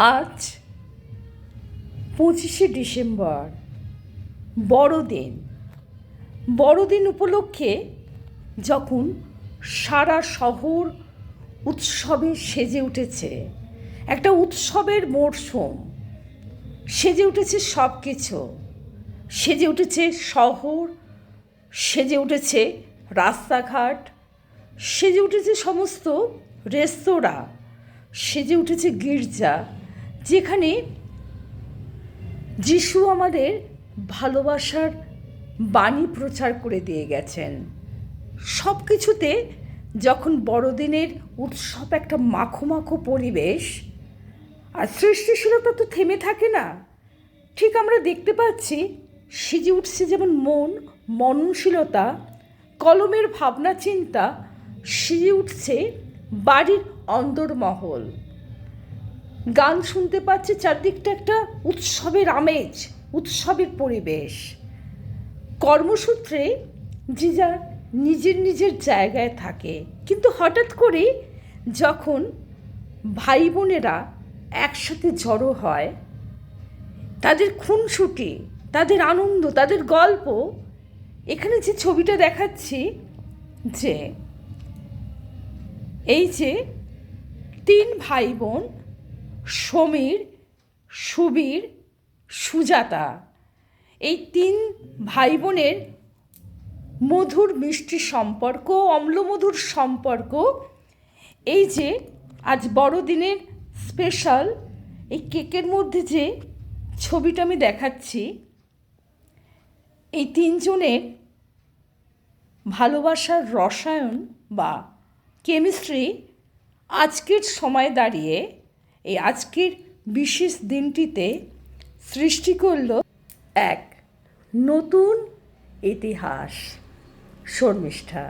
আজ 25শে ডিসেম্বর, বড়দিন। বড়দিন উপলক্ষে যখন সারা শহর উৎসবে সেজে উঠেছে, একটা উৎসবের মরশুম, সেজে উঠেছে সব কিছু। সেজে উঠেছে শহর, সেজে উঠেছে রাস্তাঘাট, সেজে উঠেছে সমস্ত রেস্তোরাঁ, সেজে উঠেছে গির্জা, যেখানে যিশু আমাদের ভালোবাসার বাণী প্রচার করে দিয়ে গেছেন। সব কিছুতে যখন বড়দিনের উৎসব একটা মাখো মাখো পরিবেশ, আর সৃষ্টিশীলতা তো থেমে থাকে না। ঠিক আমরা দেখতে পাচ্ছি সেজে উঠছে যেমন মননশীলতা, কলমের ভাবনা চিন্তা, সেজে উঠছে বাড়ির অন্দরমহল। গান শুনতে পাচ্ছে, চারদিকটা একটা উৎসবের আমেজ, উৎসবের পরিবেশ। কর্মসূত্রে যে যার নিজের নিজের জায়গায় থাকে, কিন্তু হঠাৎ করে যখন ভাই বোনেরা একসাথে জড়ো হয়, তাদের খুনসুটি, তাদের আনন্দ, তাদের গল্প। এখানে যে ছবিটা দেখাচ্ছি, যে এই যে 3 ভাই বোন, সমীর, সুবীর, সুজাতা, এই 3 ভাই বোনের মধুর মিষ্টি সম্পর্ক, অম্লমধুর সম্পর্ক। এই যে আজ বড়দিনের স্পেশাল এই কেকের মধ্যে যে ছবিটা আমি দেখাচ্ছি, এই 3 জনের ভালোবাসার রসায়ন বা কেমিস্ট্রি আজকের সময় দাঁড়িয়ে, এই আজকের বিশেষ দিনটিতে সৃষ্টি করল এক নতুন ইতিহাস। শর্মিষ্ঠা।